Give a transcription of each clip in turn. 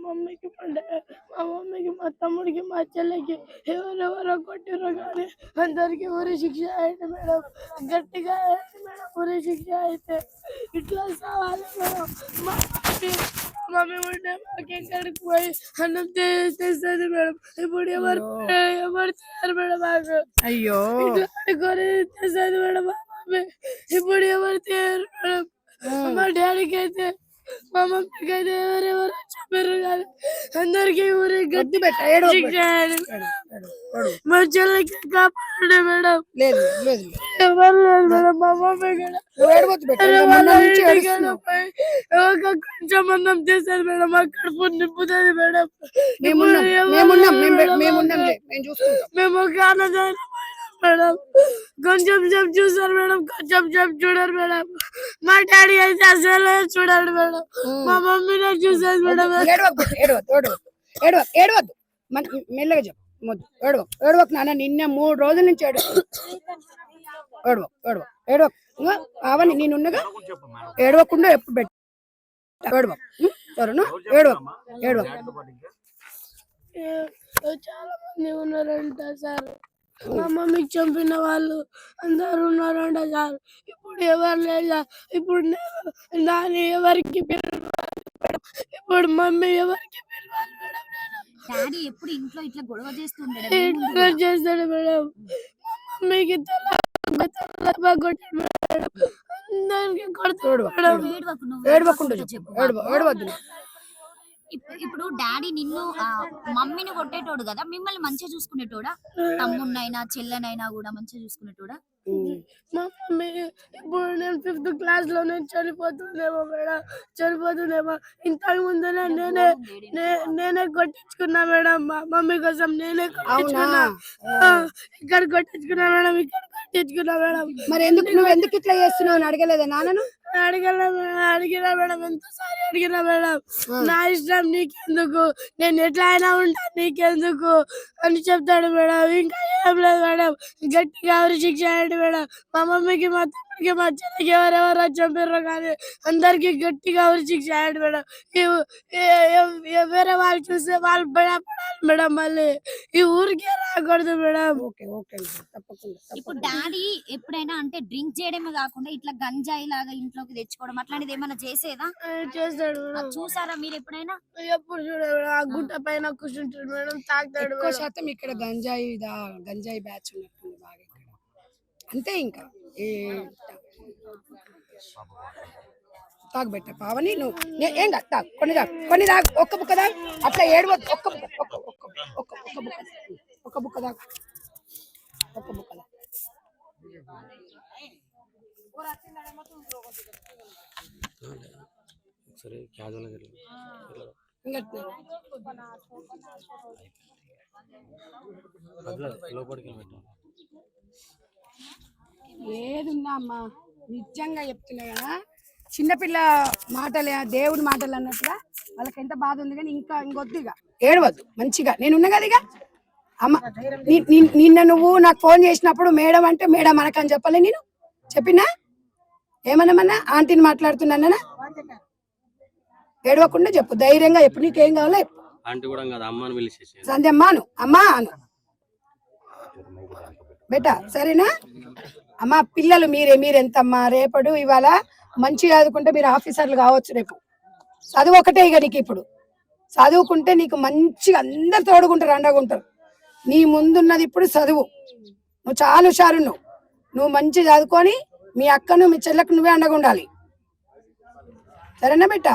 మమ్మీకి మా మమ్మీకి, మా తమ్ముడికి, మా చెల్లికి ఎవరెవరో కొట్టిర్రో కానీ అందరికి ఊరి శిక్ష అయితే మేడం, గట్టిగా మేడం ఊరి శిక్ష అయితే ఇట్లా సావాలి మేడం. మా మమ్మీ ఉంటే మాకు ఎక్కడికి పోయి అన్నం తెస్తుంది మేడం. ఇప్పుడు ఎవరు చేయారు మేడం మాకు? అయ్యో ఇట్లా అనుకొని తెస్తుంది మేడం మా మమ్మీ. ఇప్పుడు ఎవరు చేయరు మేడం. మా డాడీకి అయితే మా మమ్మీకి అయితే ఎవరెవరు చెప్పారు కానీ అందరికి ఊరి గట్టి మా చెల్లికి కాపాడండి మేడం. ఎవరు లేదు మేడం. మా మమ్మీ కొంచెం అన్నం చేస్తారు మేడం. మా కడుపు నింపుతుంది మేడం. మేము ఒక ఆనందం మేడం. కొంచెం సేపు చూసారు మేడం, కొంచెం సేపు చూడరు మేడం. మా డాడీ అయితే అసలు చూడాలి మేడం. మా మమ్మీనే చూసారు మేడం. ఏడవద్దు మెల్లగా చెప్పు. ఏడవకు నాన్న, నిన్న 3 రోజుల నుంచి ఏడవకు అవని నేనున్నగా. ఏడవకుండా ఎప్పుడు పెట్టు. చాలా మంది ఉన్నారంట సార్. మా మమ్మీకి చంపిన వాళ్ళు అందరు ఉన్నారంట సార్. ఇప్పుడు ఎవరు లేదా? ఇప్పుడు నాని ఎవరికి పిలవాలి? ఇప్పుడు మమ్మీ ఎవరికి పిలవాలి మేడం? డాడీ ఎప్పుడు ఇంట్లో ఇట్లా గొడవ చేస్తాడు మేడం. మమ్మీకి అందరికి కొడతాడు మేడం. ఇప్పుడు డాడీ నిన్ను మమ్మీని కొట్టేటోడు కదా, మిమ్మల్ని మంచిగా చూసుకునేటోడా? తమ్ముడినైనా చెల్లెనైనా కూడా మంచిగా చూసుకునేటోడా? మా మమ్మీ ఇప్పుడు నేను 5th క్లాస్ లో నేను చనిపోతుందేమో మేడం, చనిపోతుందేమో. ఇంతకు ముందునే నేనే కొట్టించుకున్నా మేడం. మా మమ్మీ కోసం నేనే కొట్టించుకున్నా. ఇక్కడ కొట్టించుకున్నా మేడం, ఇక్కడ కొట్టించుకున్నా మేడం. మరి నువ్వు ఎందుకు ఇట్లా చేస్తున్నావు అడగలేదా నాన్నను? అడిగినా మేడం, ఎంతసారి అడిగినా మేడం. నా ఇష్టం, నీకెందుకు, నేను ఎట్లా అయినా ఉంటా, నీకెందుకు అని చెప్తాడు మేడం. ఇంకా ఏం లేదు మేడం, గట్టిగా ఎవరు శిక్ష అయ్యండి మేడం. మా మమ్మీకి, మా తమ్ముడికి, మా చెల్లికి ఎవరెవరో చంపారో కానీ అందరికి గట్టిగా ఎవరు శిక్ష అయ్యండి మేడం. వేరే వాళ్ళు చూస్తే వాళ్ళు భయపడాలి మేడం. మళ్ళీ ఈ ఊరికే రాకూడదు మేడం. ఇప్పుడు డాడీ ఎప్పుడైనా అంటే డ్రింక్ చేయడమే కాకుండా ఇట్లా గంజాయి లాగా ఇంట్లోకి తెచ్చుకోవడం అట్లాంటిది ఏమైనా చేసేదా? చేస్తాడు. చూసారా మీరు ఎప్పుడైనా? ఎప్పుడు చూడాలి, ఆ గుట్ట పైన కూర్చుంటాడు మేడం, తాగుతాడు. ఎక్కువ శాతం ఇక్కడ గంజాయి బ్యాచ్ ఉన్నట్టుంది బాగా ఇక్కడ. అంతే. ఇంకా తాగుబెట్ట పావని నువ్వు ఏం కాదు, తాగు, కొన్ని తాగు, ఒక్క బుక్క తాగు. అట్లా ఏడవద్దు. ఒక్క బుక్క తాగు, ఒక్క బుక్క తాగు. లేదున్నా అమ్మా, నిజంగా చెప్తున్నా కదా, చిన్నపిల్ల మాటలే దేవుడి మాటలు అన్నట్టుగా వాళ్ళకి ఎంత బాధ ఉంది. కానీ ఇంకొద్దు, ఇక ఏడవద్దు, మంచిగా నేనున్నా కదా. ఇక అమ్మ నిన్న నువ్వు నాకు ఫోన్ చేసినప్పుడు మేడం అంటే మేడం అనకని చెప్పలే, నేను చెప్పినా? ఏమన్నా ఆంటీని మాట్లాడుతున్నానా? ఏడవకుండా చెప్పు, ధైర్యంగా చెప్పు, నీకేం కావాలో చెప్పు. సంధ్యమ్మ అను, అమ్మా అను బేటా, సరేనా? అమ్మా పిల్లలు మీరెంతమ్మా, రేపడు ఇవాళ మంచిగా చదువుకుంటే మీరు ఆఫీసర్లు కావచ్చు. రేపు చదువు ఒకటే ఇక నీకు. ఇప్పుడు చదువుకుంటే నీకు మంచిగా అందరు తోడుకుంటారు, అండగుంటారు. నీ ముందున్నది ఇప్పుడు చదువు. నువ్వు చాలా హుషారు. నువ్వు మంచిగా చదువుకొని మీ అక్కను మీ చెల్లకు నువ్వే అండగా ఉండాలి. సరేనా బిడ్డ?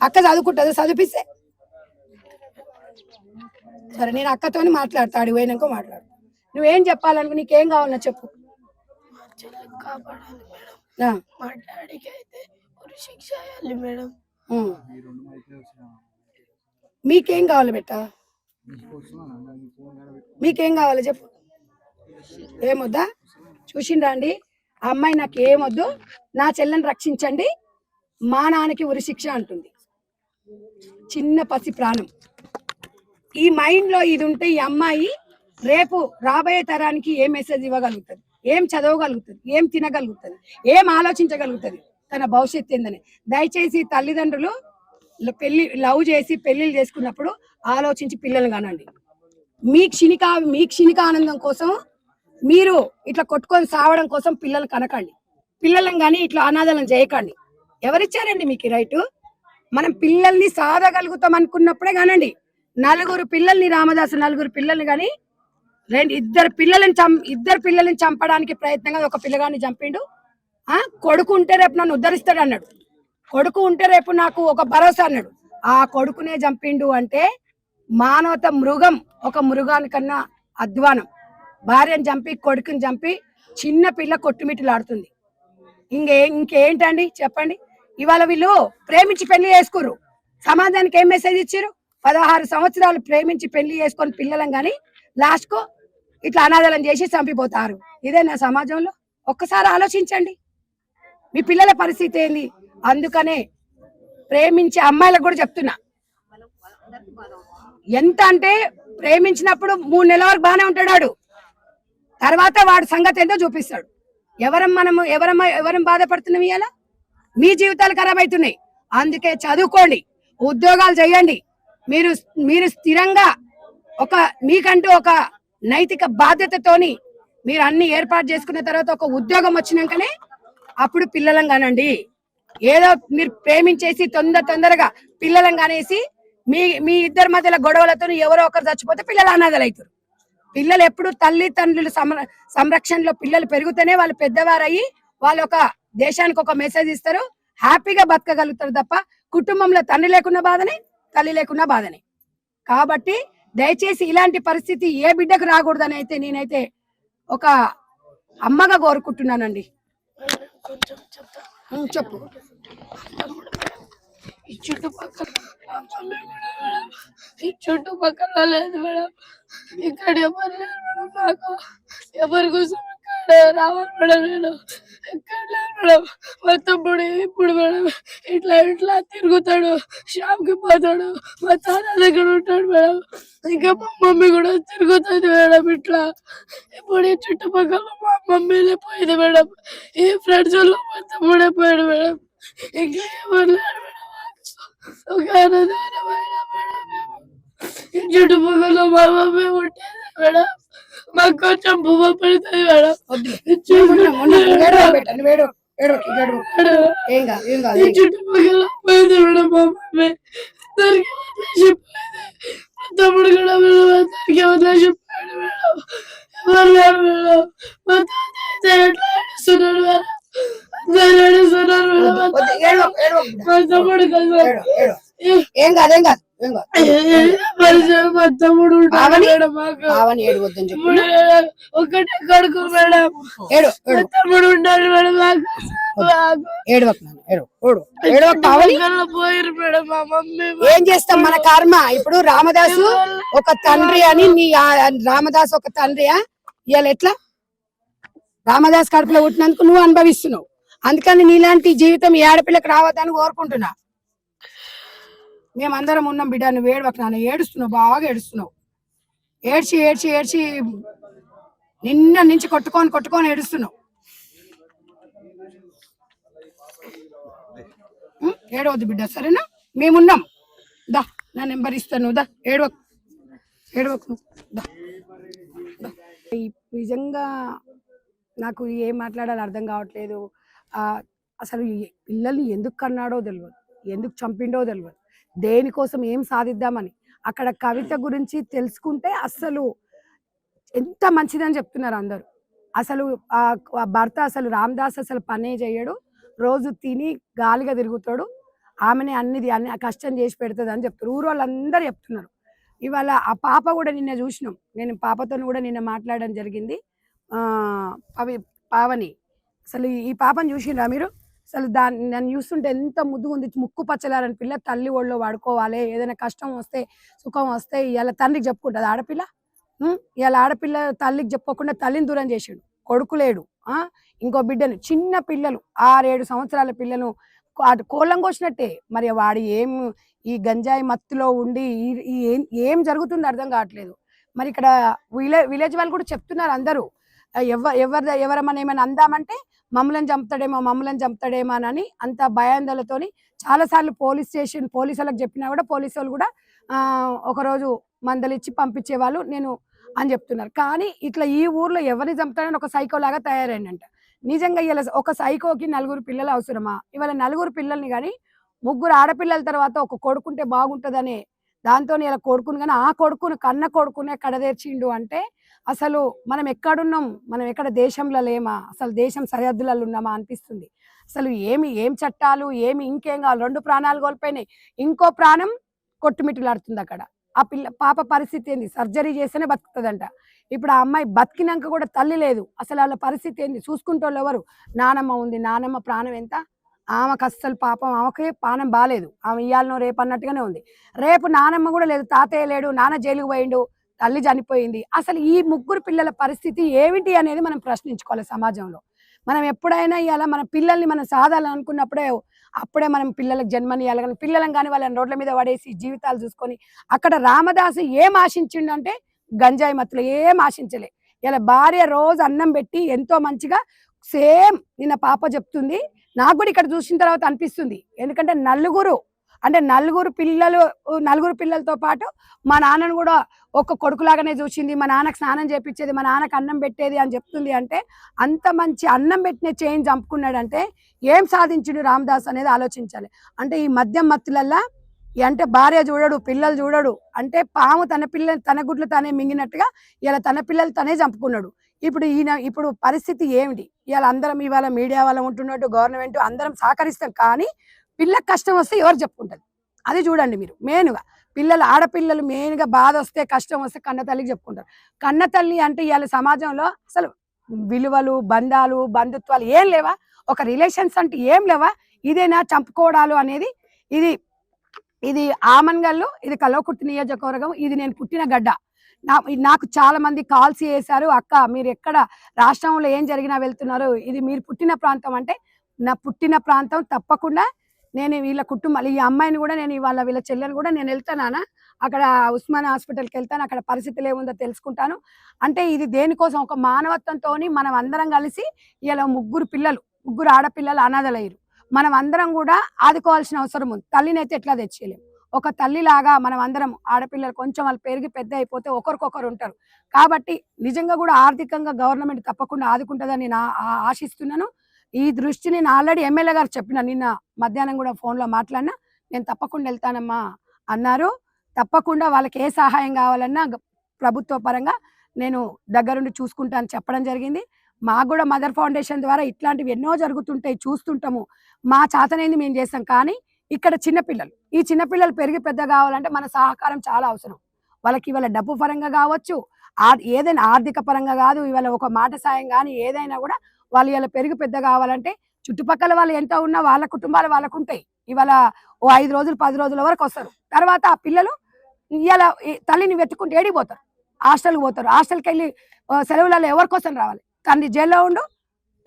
అక్క చదువుకుంటుంది, చదివిస్తే సరే. నేను అక్కతోని మాట్లాడతా, అడిగి పోయినాక మాట్లాడు. నువ్వేం చెప్పాలనుకో, నీకేం కావాలన్నా చెప్పు. మా డాడీకి అయితే శిక్ష అయ్యాలి మేడం. మీకేం కావాలి బిడ్డ? మీకేం కావాలి చెప్పు. ఏమొద్దా? చూసిండ్రా అండి, ఆ అమ్మాయి నాకు ఏమొద్దు, నా చెల్లెని రక్షించండి, మా నాన్నకి ఉరి శిక్ష అంటుంది. చిన్న పసి ప్రాణం. ఈ మైండ్లో ఇది ఉంటే ఈ అమ్మాయి రేపు రాబోయే తరానికి ఏం మెసేజ్ ఇవ్వగలుగుతుంది, ఏం చదవగలుగుతుంది, ఏం తినగలుగుతుంది, ఏం ఆలోచించగలుగుతుంది, తన భవిష్యత్తు ఏందని. దయచేసి తల్లిదండ్రులు లవ్ చేసి పెళ్లిళ్ళు చేసుకున్నప్పుడు ఆలోచించి పిల్లల్ని కానండి. మీ క్షణిక ఆనందం కోసం మీరు ఇట్లా కొట్టుకొని సావడం కోసం పిల్లలు కనకండి. పిల్లలను కానీ ఇట్లా అనాథలను చేయకండి. ఎవరిచ్చారండి మీకు రైటు? మనం పిల్లల్ని సాధగలుగుతాం అనుకున్నప్పుడే కానండి. నలుగురు పిల్లల్ని కానీ ఇద్దరు పిల్లల్ని చంపడానికి ప్రయత్నంగా ఒక పిల్లగాన్ని చంపిండు. కొడుకు ఉంటే రేపు నన్ను ఉద్ధరిస్తాడు అన్నాడు. కొడుకు ఉంటే రేపు నాకు ఒక భరోసా అన్నాడు. ఆ కొడుకునే చంపిండు అంటే మానవత ఒక మృగానికన్నా అధ్వానం. భార్యను చంపి కొడుకుని చంపి చిన్న పిల్ల కొట్టుమిట్టులాడుతుంది. ఇంకేంటండి చెప్పండి. ఇవాళ వీళ్ళు ప్రేమించి పెళ్లి చేసుకుర్రు. సమాజానికి ఏం మెసేజ్ ఇచ్చారు? 16 సంవత్సరాలు ప్రేమించి పెళ్లి చేసుకొని పిల్లలం కానీ లాస్ట్ కు ఇట్లా అనాథాలను చేసి చంపిపోతారు. ఇదే నా సమాజంలో? ఒక్కసారి ఆలోచించండి, మీ పిల్లల పరిస్థితి ఏంది? అందుకనే ప్రేమించే అమ్మాయిలకు కూడా చెప్తున్నా, ఎంత అంటే ప్రేమించినప్పుడు 3 నెలల వరకు బాగానే ఉంటాడు, తర్వాత వాడి సంగతి ఏంటో చూపిస్తాడు. ఎవరం బాధపడుతున్నాం ఇవాళ? మీ జీవితాలు ఖరాబ్ అవుతున్నాయి. అందుకే చదువుకోండి, ఉద్యోగాలు చేయండి. మీరు స్థిరంగా మీకంటూ ఒక నైతిక బాధ్యతతోని మీరు అన్ని ఏర్పాటు చేసుకున్న తర్వాత ఒక ఉద్యోగం వచ్చినాకనే అప్పుడు పిల్లలం కానండి. ఏదో మీరు ప్రేమించేసి తొందరగా పిల్లలం కానేసి మీ ఇద్దరి మధ్యలో గొడవలతో ఎవరో ఒకరు చచ్చిపోతే పిల్లలు అనాథలు అవుతారు. పిల్లలు ఎప్పుడు తల్లిదండ్రుల సంరక్షణలో పిల్లలు పెరిగితేనే వాళ్ళు పెద్దవారయ్యి వాళ్ళు ఒక దేశానికి ఒక మెసేజ్ ఇస్తారు, హ్యాపీగా బతకగలుగుతారు. తప్ప కుటుంబంలో తండ్రి లేకున్న బాధనే, తల్లి లేకున్న బాధనే. కాబట్టి దయచేసి ఇలాంటి పరిస్థితి ఏ బిడ్డకు రాకూడదని అయితే నేనైతే ఒక అమ్మగా కోరుకుంటున్నానండి. కొంచెం చెప్తా. చెప్పు. ఈ చుట్టుపక్కల లేదు మేడం, ఇక్కడ ఎవరు లేరు మేడం. నాకు ఎవరి కోసం ఇక్కడ రావాలి మేడం. నేను ఎక్కడ లేదు మేడం. మా తమ్ముడు ఇప్పుడు మేడం ఇట్లా తిరుగుతాడు, షాప్కి పోతాడు, మా తాత దగ్గర ఉంటాడు మేడం. ఇంకా మా మమ్మీ కూడా తిరుగుతుంది మేడం. ఇట్లా ఇప్పుడు ఈ చుట్టుపక్కల మా మమ్మీనే పోయింది మేడం. ఈ ఫ్రెండ్స్ వాళ్ళు మా తమ్ముడే పోయాడు మేడం. ఇంకా ఎవరు లేరు మేడం. ఒక అనాథమైన మేడం మేము. ఈ చుట్టుపక్కల మా మమ్మీ ఉంటుంది మేడం. మాకు కొంచెం బువ్వ పడుతుంది మేడం. ఈ చుట్టుపక్కల పోయింది మేడం మా మమ్మీ. దానికి వదిలేసిపోయింది. మా తమ్ముడు కూడా మేడం దానికి వదిలేసిపోయాడు మేడం. ఎవరు లేరు మేడం. మా తాత అయితే ఎట్లా ఏడుస్తున్నాడు మేడం. మా తమ్ముడు మా తమ్ముడు ఒకటే కొడుకు మేడం. తమ్ముడు ఉంటాడు మేడం. పోయారు మేడం మా మమ్మీ. ఏం చేస్తాం, మన కర్మ. ఇప్పుడు రామదాసు ఒక తండ్రి అని రామదాసు ఒక తండ్రియా? ఇవాళ ఎట్లా రామదాస్ కడుపులో పుట్టినందుకు నువ్వు అనుభవిస్తున్నావు. అందుకని నీలాంటి జీవితం ఈ ఆడపిల్లకి రావద్దని కోరుకుంటున్నా. మేమందరం ఉన్నాం బిడ్డ, నువ్వు ఏడవకు నాన్న. ఏడుస్తున్నావు, బాగా ఏడుస్తున్నావు. ఏడ్చి నిన్న నుంచి కొట్టుకొని ఏడుస్తున్నావు. ఏడవద్దు బిడ్డ, సరేనా? మేమున్నాం. దా, నా నెంబర్ ఇస్తాను. దా, ఏడవకు. నిజంగా నాకు ఏం మాట్లాడాలో అర్థం కావట్లేదు. అసలు పిల్లల్ని ఎందుకు కన్నాడో తెలియదు, ఎందుకు చంపిండో తెలియదు, దేనికోసం ఏం సాధిద్దామని. అక్కడ కవిత గురించి తెలుసుకుంటే అసలు ఎంత మంచిదని చెప్తున్నారు అందరూ. అసలు ఆ భర్త అసలు రామదాస్ అసలు పనే చేయడు, రోజు తిని గాలిగా తిరుగుతాడు, ఆమెనే అన్ని కష్టం చేసి పెడుతుంది అని చెప్తారు. ఊరు వాళ్ళందరూ చెప్తున్నారు. ఇవాళ ఆ పాప కూడా నిన్న చూసినాం, నేను పాపతో కూడా నిన్న మాట్లాడడం జరిగింది. పావని, అసలు ఈ పాపను చూసిండ్రా మీరు? అసలు నన్ను చూస్తుంటే ఎంత ముద్దుగా ఉంది. ముక్కు పచ్చలారని పిల్ల, తల్లి ఒళ్ళో వాడుకోవాలి. ఏదైనా కష్టం వస్తే సుఖం వస్తే ఇలా తండ్రికి చెప్పుకుంటుంది ఆడపిల్ల. ఇలా ఆడపిల్ల తల్లికి చెప్పుకోకుండా తల్లిని దూరం చేసాడు. కొడుకు లేడు, ఇంకో బిడ్డను, చిన్న పిల్లలు 6-7 సంవత్సరాల పిల్లను కోళ్ళం కోసినట్టే. మరి వాడు ఈ గంజాయి మత్తులో ఉండి ఏం జరుగుతుందో అర్థం కావట్లేదు. మరి ఇక్కడ విలేజ్ వాళ్ళు కూడా చెప్తున్నారు అందరూ, ఎవరమని ఏమైనా అందామంటే మమ్మల్ని చంపుతాడేమో అని అంత భయాందోళనతోని చాలాసార్లు పోలీస్ స్టేషన్ పోలీసు వాళ్ళకి చెప్పినా కూడా పోలీసు వాళ్ళు కూడా ఒకరోజు మందలిచ్చి పంపించేవాళ్ళు నేను అని చెప్తున్నారు. కానీ ఇట్లా ఈ ఊర్లో ఎవరిని చంపుతాడని ఒక సైకో లాగా తయారైందంట. నిజంగా ఇలా ఒక సైకోకి 4 పిల్లలు అవసరమా? ఇవాళ 4 పిల్లల్ని కానీ 3 ఆడపిల్లల తర్వాత ఒక కొడుకుంటే బాగుంటుందనే దాంతో ఇలా కొడుకుని కానీ ఆ కొడుకును కన్న కొడుకునే కడదేర్చిండు అంటే అసలు మనం ఎక్కడున్నాం? మనం ఎక్కడ దేశంలో లేమా? అసలు దేశం సరిహద్దులలో ఉన్నామా అనిపిస్తుంది. అసలు ఏం చట్టాలు ఏమి ఇంకేం కావాలి? 2 ప్రాణాలు కోల్పోయినాయి. ఇంకో ప్రాణం కొట్టుమిట్టులాడుతుంది అక్కడ. ఆ పాప పరిస్థితి ఏంది? సర్జరీ చేస్తేనే బతుకుతుందంట. ఇప్పుడు ఆ అమ్మాయి బతికినాక కూడా తల్లి లేదు. అసలు వాళ్ళ పరిస్థితి ఏంది? చూసుకుంటోళ్ళు ఎవరు? నానమ్మ ఉంది. నానమ్మ ప్రాణం ఎంత? ఆమెకు అస్సలు పాపం ఆమెకి పానం బాలేదు. ఆమె ఇయ్యాలనో రేపు అన్నట్టుగానే ఉంది. రేపు నానమ్మ కూడా లేదు. తాతయ్య లేడు. నాన్న జైలుకు పోయిండు. తల్లి చనిపోయింది. అసలు ఈ 3 పిల్లల పరిస్థితి ఏమిటి అనేది మనం ప్రశ్నించుకోవాలి సమాజంలో. మనం ఎప్పుడైనా ఇవాళ మన పిల్లల్ని మనం సాధాలనుకున్నప్పుడే అప్పుడే మనం పిల్లలకు జన్మనియాలి. కానీ పిల్లలను కానీ వాళ్ళని రోడ్ల మీద పడేసి జీవితాలు చూసుకొని అక్కడ రామదాసు ఏం ఆశించిండంటే గంజాయి మత్తులో ఏం ఆశించలే. ఇలా భార్య రోజు అన్నం పెట్టి ఎంతో మంచిగా సేమ్ నిన్న పాప చెప్తుంది. నాకు కూడా ఇక్కడ చూసిన తర్వాత అనిపిస్తుంది. ఎందుకంటే నలుగురు పిల్లలతో పాటు మా నాన్నను కూడా ఒక కొడుకులాగానే చూసింది. మా నాన్నకు స్నానం చేపించేది, మా నాన్నకు అన్నం పెట్టేది అని చెప్తుంది. అంటే అంత మంచి అన్నం పెట్టిన చేంజ్ చంపుకున్నాడంటే ఏం సాధించుడు రామదాస్ అనేది ఆలోచించాలి. అంటే ఈ మద్యం మత్తులల్లా అంటే భార్య చూడడు, పిల్లలు చూడడు. అంటే పాము తన గుడ్లు తానే మింగినట్టుగా ఇలా తన పిల్లలు తనే చంపుకున్నాడు. ఇప్పుడు పరిస్థితి ఏమిటి? ఇవాళ మీడియా వాళ్ళ ఉంటున్నట్టు గవర్నమెంట్ అందరం సహకరిస్తాం. కానీ పిల్లకి కష్టం వస్తే ఎవరు చెప్పుకుంటారు? అది చూడండి మీరు. మెయిన్గా ఆడపిల్లలు మెయిన్గా బాధ వస్తే కష్టం వస్తే కన్న తల్లికి చెప్పుకుంటారు. కన్న తల్లి అంటే ఇవాళ సమాజంలో అసలు విలువలు, బంధాలు, బంధుత్వాలు ఏం లేవా? ఒక రిలేషన్స్ అంటే ఏం లేవా? ఇదేనా చంపుకోవడాలు అనేది? ఇది ఆమన్గల్లు, ఇది కల్వకుర్తి నియోజకవర్గం, ఇది నేను పుట్టిన గడ్డ. నాకు చాలా మంది కాల్స్ చేశారు, అక్క మీరు ఎక్కడ రాష్ట్రంలో ఏం జరిగినా వెళ్తున్నారు, ఇది మీరు పుట్టిన ప్రాంతం అంటే నా పుట్టిన ప్రాంతం. తప్పకుండా నేను వీళ్ళ కుటుంబాలు ఈ అమ్మాయిని కూడా నేను వీళ్ళ చెల్లెని కూడా నేను వెళ్తానా అక్కడ ఉస్మాన్ హాస్పిటల్కి వెళ్తాను. అక్కడ పరిస్థితులు ఏముందో తెలుసుకుంటాను. అంటే ఇది దేనికోసం? ఒక మానవత్వంతో మనం అందరం కలిసి ఇలా 3 ఆడపిల్లలు అనాథలయ్యారు. మనం అందరం కూడా ఆదుకోవాల్సిన అవసరం ఉంది. తల్లిని అయితే ఎట్లా తెచ్చేయలేము. ఒక తల్లిలాగా మనం అందరం ఆడపిల్లలు కొంచెం వాళ్ళు పెరిగి పెద్ద అయిపోతే ఒకరికొకరు ఉంటారు. కాబట్టి నిజంగా కూడా ఆర్థికంగా గవర్నమెంట్ తప్పకుండా ఆదుకుంటుందని నేను ఆశిస్తున్నాను. ఈ దృష్టి నేను ఆల్రెడీ ఎమ్మెల్యే గారు చెప్పిన, నిన్న మధ్యాహ్నం కూడా ఫోన్లో మాట్లాడినా, నేను తప్పకుండా వెళ్తానమ్మా అన్నారు. తప్పకుండా వాళ్ళకి ఏ సహాయం కావాలన్నా ప్రభుత్వ పరంగా నేను దగ్గరుండి చూసుకుంటాను చెప్పడం జరిగింది. మాకు కూడా మదర్ ఫౌండేషన్ ద్వారా ఇట్లాంటివి ఎన్నో జరుగుతుంటాయి, చూస్తుంటాము. మా చేతనైంది మేము చేస్తాం. కానీ ఇక్కడ ఈ చిన్నపిల్లలు పెరిగి పెద్ద కావాలంటే మన సహకారం చాలా అవసరం. వాళ్ళకి ఇవాళ డబ్బు పరంగా కావచ్చు, ఏదైనా ఆర్థిక పరంగా కాదు, ఇవాళ ఒక మాట సాయం కానీ ఏదైనా కూడా వాళ్ళు ఇలా పెరిగి పెద్ద కావాలంటే చుట్టుపక్కల వాళ్ళు ఎంత ఉన్నా వాళ్ళ కుటుంబాలు వాళ్ళకు ఉంటాయి. ఇవాళ ఓ 5 రోజులు 10 రోజుల వరకు వస్తారు. తర్వాత ఆ పిల్లలు ఇలా తల్లిని వెతుక్కుంటూ ఏడిపోతారు, హాస్టల్కి పోతారు. హాస్టల్కి వెళ్ళి సెలవులలో ఎవరి కోసం రావాలి? తండ్రి జైల్లో ఉండు,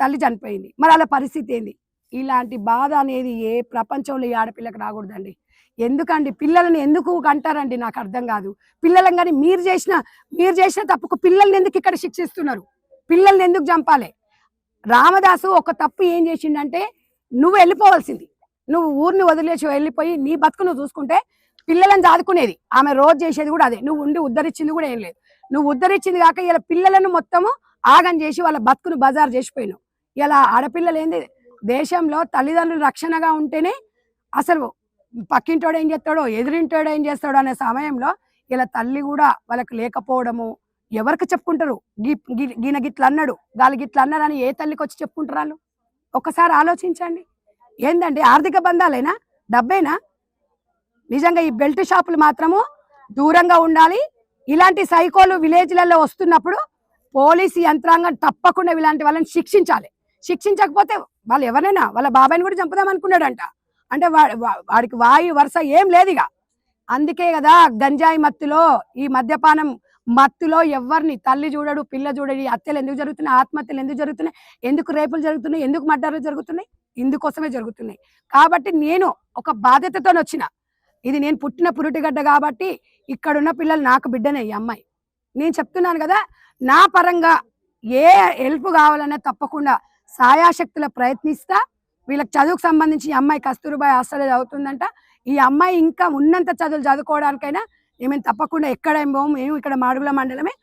తల్లి చనిపోయింది, మరి వాళ్ళ పరిస్థితి ఏంది? ఇలాంటి బాధ అనేది ఏ ప్రపంచంలో ఈ ఆడపిల్లకి రాకూడదండి. ఎందుకండి పిల్లల్ని ఎందుకు అంటారండి? నాకు అర్థం కాదు. పిల్లలను కానీ మీరు చేసిన తప్పుకు పిల్లల్ని ఎందుకు ఇక్కడ శిక్షిస్తున్నారు? పిల్లల్ని ఎందుకు చంపాలి? రామదాసు ఒక తప్పు ఏం చేసిండంటే, నువ్వు వెళ్ళిపోవాల్సింది, నువ్వు ఊరిని వదిలేసి వెళ్ళిపోయి నీ బతుకు నువ్వు చూసుకుంటే పిల్లలను చాదుకునేది. ఆమె రోజు చేసేది కూడా అదే. నువ్వు ఉండి ఉద్ధరించింది కూడా ఏం లేదు. నువ్వు ఉద్ధరించింది కాక ఇలా పిల్లలను మొత్తము ఆగం చేసి వాళ్ళ బతుకును బజారు చేసిపోయినావు. ఇలా ఆడపిల్లలు ఏంది, దేశంలో తల్లిదండ్రులు రక్షణగా ఉంటేనే అసలు పక్కింటోడు ఏం చేస్తాడో ఎదురింటోడు ఏం చేస్తాడో అనే సమయంలో ఇలా తల్లి కూడా వాళ్ళకి లేకపోవడము. ఎవరికి చెప్పుకుంటారు? గీన గిట్ల అన్నాడు, గాలి గిట్ల అన్నారని ఏ తల్లికి వచ్చి చెప్పుకుంటారు వాళ్ళు? ఒక్కసారి ఆలోచించండి. ఏందండి ఆర్థిక బంధాలైనా, డబ్బేనా? నిజంగా ఈ బెల్ట్ షాపులు మాత్రము దూరంగా ఉండాలి. ఇలాంటి సైకోలు విలేజ్లలో వస్తున్నప్పుడు పోలీసు యంత్రాంగం తప్పకుండా ఇలాంటి వాళ్ళని శిక్షించాలి. శిక్షించకపోతే వాళ్ళు ఎవరైనా వాళ్ళ బాబాయిని కూడా చంపుదాం అనుకున్నాడంట. అంటే వాడికి వాయు వరుస ఏం లేదు ఇక. అందుకే కదా గంజాయి మత్తులో, ఈ మద్యపానం మత్తులో ఎవరిని తల్లి చూడడు, పిల్ల చూడడు. ఈ హత్యలు ఎందుకు జరుగుతున్నాయి? ఆత్మహత్యలు ఎందుకు జరుగుతున్నాయి? ఎందుకు రేపులు జరుగుతున్నాయి? ఎందుకు మర్డర్లు జరుగుతున్నాయి? ఇందుకోసమే జరుగుతున్నాయి. కాబట్టి నేను ఒక బాధ్యతతో వచ్చిన, ఇది నేను పుట్టిన పురిటిగడ్డ కాబట్టి ఇక్కడున్న పిల్లలు నాకు బిడ్డనే ఈ అమ్మాయి. నేను చెప్తున్నాను కదా, నా పరంగా ఏ హెల్ప్ కావాలన్నా తప్పకుండా సాయాశక్తుల ప్రయత్నిస్తా. వీళ్ళకి చదువుకు సంబంధించి ఈ అమ్మాయి కస్తూరిబాయి హాస్టల్లో చదువుతుందంట. ఈ అమ్మాయి ఇంకా ఉన్నంత చదువులు చదువుకోవడానికైనా మేము తప్పకుండా మేము ఇక్కడ మాడుగుల మండలమే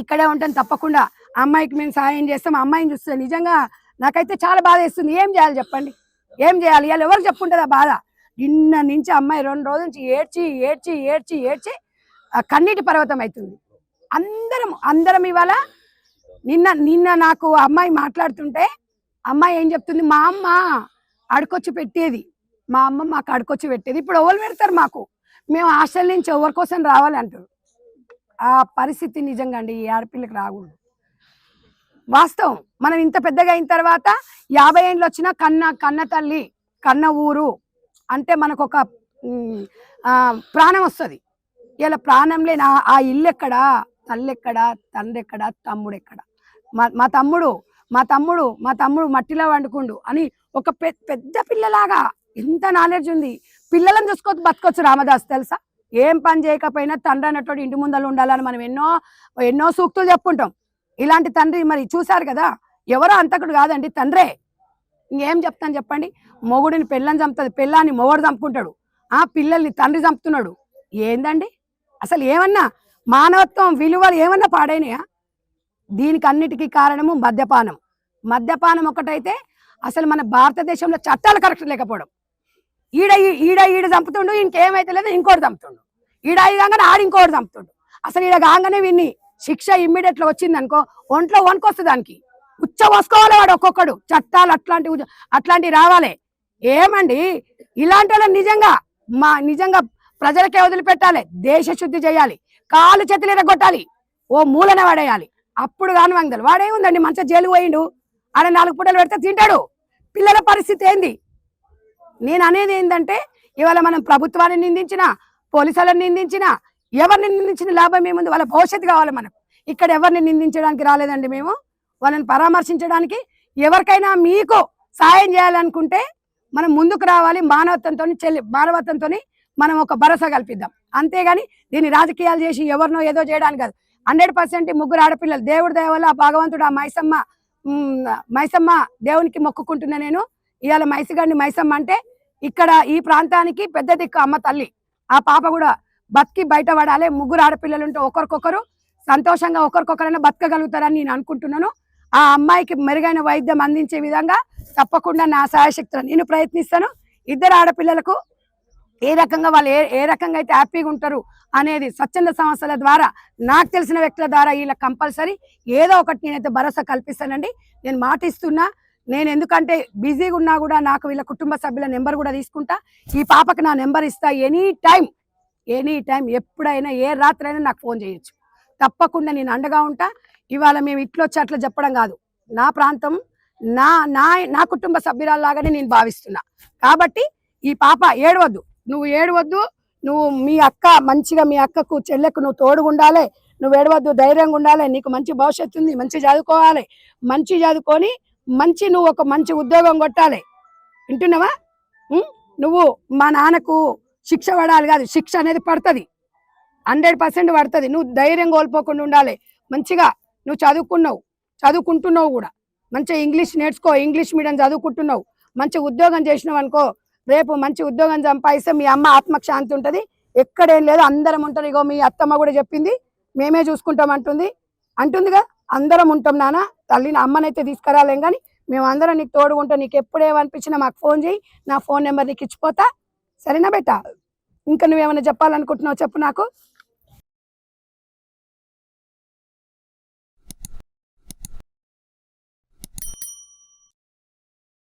ఇక్కడే ఉంటాం. తప్పకుండా ఆ అమ్మాయికి మేము సాయం చేస్తాం. అమ్మాయిని చూస్తే నిజంగా నాకైతే చాలా బాధ వేస్తుంది. ఏం చేయాలి చెప్పండి, ఏం చేయాలి? ఇవాళ ఎవరు చెప్పుంటుంది ఆ బాధ? నిన్న నుంచి అమ్మాయి 2 రోజుల నుంచి ఏడ్చి ఏడ్చి ఏడ్చి ఏడ్చి కన్నీటి పర్వతం అవుతుంది. అందరం ఇవాళ నిన్న నాకు అమ్మాయి మాట్లాడుతుంటే అమ్మాయి ఏం చెప్తుంది, మా అమ్మ అడుకొచ్చి పెట్టేది, మా అమ్మ మాకు అడుకొచ్చి పెట్టేది. ఇప్పుడు ఎవరు పెడతారు మాకు? మేము హాస్టల్ నుంచి ఎవరి కోసం రావాలి అంటారు. ఆ పరిస్థితి నిజంగా అండి ఈ ఆడపిల్లకి రాకూడదు. వాస్తవం. మనం ఇంత పెద్దగా అయిన తర్వాత 50 ఏళ్ళు వచ్చినా కన్న తల్లి కన్న ఊరు అంటే మనకు ఒక ప్రాణం వస్తుంది. ఇలా ప్రాణం లేని ఆ ఇల్లు ఎక్కడా, తల్లి ఎక్కడా, తండ్రి ఎక్కడా, తమ్ముడు ఎక్కడా? మా తమ్ముడు మట్టిలో వండుకుండు అని ఒక పెద్ద పిల్లలాగా ఎంత నాలెడ్జ్ ఉంది. పిల్లలను చూసుకోవచ్చు, బతకొచ్చు రామదాస్ తెలుసా? ఏం పని చేయకపోయినా తండ్రి అన్నట్టు ఇంటి ముందర ఉండాలని మనం ఎన్నో సూక్తులు చెప్పుకుంటాం. ఇలాంటి తండ్రి మరి చూశారు కదా, ఎవరో అంతకుడు కాదండి, తండ్రే. ఇంకేం చెప్తాను చెప్పండి? మొగుడిని పెళ్ళని చంపుతుంది, పెళ్ళాన్ని మొగుడు చంపుకుంటాడు, పిల్లల్ని తండ్రి చంపుతున్నాడు. ఏందండి అసలు? ఏమన్నా మానవత్వం విలువలు ఏమన్నా పాడైనాయా? దీనికి అన్నిటికీ కారణము మద్యపానం ఒకటైతే అసలు మన భారతదేశంలో చట్టాలు కరెక్ట్ లేకపోవడం. ఈడ చంపుతుండు, ఇంకేమైతే లేదు ఇంకోటి చంపుతుండు, ఈడ కాగానే ఇంకోటి చంపుతుండు. అసలు ఈడ కాగానే వీన్ని శిక్ష ఇమ్మీడియట్గా వచ్చింది అనుకో, ఒంట్లో వణుకొస్తుంది, దానికి ఉచ్చ పోసుకోవాలి వాడు ఒక్కొక్కడు. చట్టాలు అట్లాంటివి రావాలి. ఏమండి ఇలాంటి వాళ్ళని నిజంగా ప్రజలకే వదిలిపెట్టాలి, దేశ శుద్ధి చేయాలి, కాలు చేతులు ఎరగొట్టాలి, ఓ మూలన వాడేయాలి. అప్పుడు కాని వంగదలు వాడేముందండి, మంచిగా జైలు పోయిండు, ఆడ 4 పూటలు పెడితే తింటాడు. పిల్లల పరిస్థితి ఏంది? నేను అనేది ఏంటంటే ఇవాళ మనం ప్రభుత్వాన్ని నిందించినా, పోలీసులను నిందించినా, ఎవరిని నిందించిన లాభం ఏముంది? వాళ్ళ భవిష్యత్తు కావాలి మనకు. ఇక్కడ ఎవరిని నిందించడానికి రాలేదండి మేము, వాళ్ళని పరామర్శించడానికి. ఎవరికైనా మీకు సాయం చేయాలనుకుంటే మనం ముందుకు రావాలి, మానవత్వంతో మనం ఒక భరోసా కల్పిద్దాం. అంతేగాని దీన్ని రాజకీయాలు చేసి ఎవరినో ఏదో చేయడానికి కాదు. 100% ముగ్గురు ఆడపిల్లలు, దేవుడి దయ వల్ల భగవంతుడు ఆ మైసమ్మ దేవునికి మొక్కుకుంటున్నా నేను. ఇవాళ మైసమ్మ అంటే ఇక్కడ ఈ ప్రాంతానికి పెద్ద దిక్కు, అమ్మ తల్లి. ఆ పాప కూడా బతికి బయటపడాలి. ముగ్గురు ఆడపిల్లలు ఉంటే ఒకరికొకరు సంతోషంగా ఒకరికొకరైనా బతకగలుగుతారని నేను అనుకుంటున్నాను. ఆ అమ్మాయికి మెరుగైన వైద్యం అందించే విధంగా తప్పకుండా నా సాయశక్తులను నేను ప్రయత్నిస్తాను. ఇద్దరు ఆడపిల్లలకు ఏ రకంగా వాళ్ళు ఏ రకంగా అయితే హ్యాపీగా ఉంటారు అనేది స్వచ్ఛంద సంస్థల ద్వారా, నాకు తెలిసిన వ్యక్తుల ద్వారా వీళ్ళకి కంపల్సరీ ఏదో ఒకటి నేనైతే భరోసా కల్పిస్తానండి. నేను మాటిస్తున్నా. నేను ఎందుకంటే బిజీగా ఉన్నా కూడా నాకు వీళ్ళ కుటుంబ సభ్యుల నెంబర్ కూడా తీసుకుంటా. ఈ పాపకి నా నెంబర్ ఇస్తా. ఎనీ టైం ఎప్పుడైనా ఏ రాత్రైనా నాకు ఫోన్ చేయొచ్చు. తప్పకుండా నేను అండగా ఉంటా. ఇవాళ మేము ఇట్లొచ్చి అట్లా చెప్పడం కాదు, నా ప్రాంతం నా కుటుంబ సభ్యురాల్లాగానే నేను భావిస్తున్నా. కాబట్టి ఈ పాప ఏడవద్దు, నువ్వు ఏడవద్దు. నువ్వు మీ అక్కకు చెల్లెకు నువ్వు తోడుగా ఉండాలి. నువ్వు ఏడవద్దు, ధైర్యంగా ఉండాలి. నీకు మంచి భవిష్యత్తు ఉంది, మంచి చదువుకోవాలి. మంచి చదువుకొని నువ్వు ఒక మంచి ఉద్యోగం కొట్టాలి. వింటున్నావా? నువ్వు మా నాన్నకు శిక్ష పడాలి కాదు, శిక్ష అనేది పడుతుంది, 100% పడుతుంది. నువ్వు ధైర్యం కోల్పోకుండా ఉండాలి. మంచిగా నువ్వు చదువుకుంటున్నావు కూడా, మంచిగా ఇంగ్లీష్ నేర్చుకో, ఇంగ్లీష్ మీడియం చదువుకుంటున్నావు, మంచి ఉద్యోగం చేసినావు అనుకో, రేపు మంచి ఉద్యోగం సంపాదిస్తే మీ అమ్మ ఆత్మకు శాంతి ఉంటుంది. ఎక్కడేం లేదు, అందరం ఉంటారు. ఇగో మీ అత్తమ్మ కూడా చెప్పింది, మేమే చూసుకుంటాం అంటుందిగా. అందరం ఉంటాం నాన్న. తల్లిని అమ్మనైతే తీసుకురాలేం కానీ మేము అందరం నీకు తోడుకుంటాం. నీకు ఎప్పుడేమనిపించినా మాకు ఫోన్ చేయి, నా ఫోన్ నెంబర్ నీకు ఇచ్చిపోతా. సరేనా బేటా? ఇంకా నువ్వేమైనా చెప్పాలనుకుంటున్నావు చెప్పు నాకు.